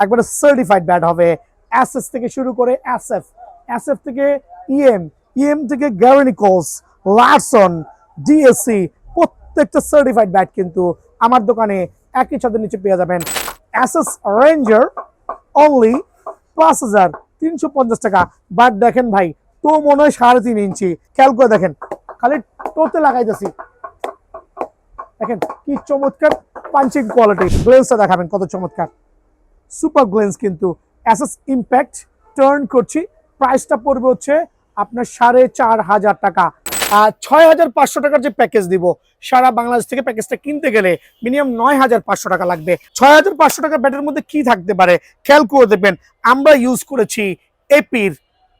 একবারে certified bat হবে। SS থেকে শুরু করে এসএফ, এসএফ থেকে ইএম, ইএম থেকে গ্যারেনিকোস, লারসন, ডিএসসি, প্রত্যেকটা সার্টিফাইড ব্যাট কিন্তু আমার দোকানে একই ছাদের নিচে পেয়ে যাবেন। এসএস রেঞ্জার অনলি 5,350 টাকা। বাট দেখেন ভাই, তো মনে হয় 3.5 ইঞ্চি। খেয়াল করে দেখেন, খালি টোতে লাগাইতেছি, দেখেন কি চমৎকার পাঞ্চিং কোয়ালিটি। গ্লেন্সটা দেখাবেন কত চমৎকার, সুপার গ্লেন্স কিন্তু। এসএস ইম্প্যাক্ট টার্ন করছি, প্রাইসটা পড়বে হচ্ছে আপনার 4,500 টাকা। 6,500 টাকার যে প্যাকেজ দিব, সারা বাংলাদেশ থেকে প্যাকেজটা কিনতে গেলে মিনিমাম 9,500 টাকা লাগবে। 6,500 টাকার ব্যাটের মধ্যে কি থাকতে পারে খেয়াল করে দেখবেন। আমরা ইউজ করেছি এপির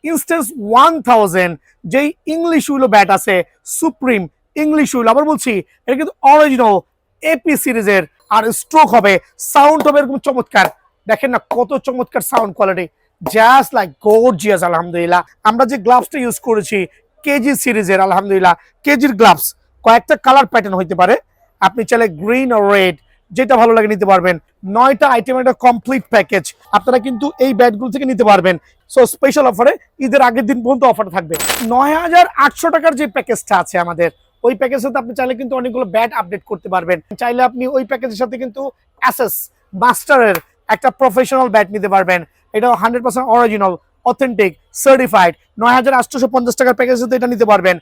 ইনস্টেন্স 1000, যেই ইংলিশ উইলো ব্যাট আছে, সুপ্রিম ইংলিশ উইল, আবার বলছি এটা কিন্তু অরিজিনাল এপি সিরিজের। আর স্ট্রোক হবে, সাউন্ড হবে এরকম চমৎকার। দেখেন না কত চমৎকার sound quality, just like gorgeous. আলহামদুলিল্লাহ আমরা যে গ্লাভসটা ইউজ করেছি কেজি সিরিজের, আলহামদুলিল্লাহ কেজির গ্লাভস। কয়েকটা কালার প্যাটার্ন হইতে পারে, আপনি চাইলে গ্রিন ও রেড যেটা ভালো লাগে নিতে পারবেন। 9টা আইটেমের একটা কমপ্লিট প্যাকেজ আপনারা কিন্তু এই ব্যাটগুলো থেকে নিতে পারবেন। সো স্পেশাল অফারে ঈদের আগের দিন পর্যন্ত অফার থাকবে। 9,800 টাকার যে প্যাকেজটা আছে আমাদের, ওই প্যাকেজের সাথে আপনি চাইলে কিন্তু অনেকগুলো ব্যাট আপডেট করতে পারবেন। চাইলে আপনি ওই প্যাকেজের সাথে কিন্তু এসএস মাস্টারের একটা প্রফেশনাল ব্যাট নিতে পারবেন। এটাও 100% অরিজিনাল, অথেন্টিক, সার্টিফাইড। 9,850 টাকার প্যাকেজের সাথে এটা নিতে পারবেন।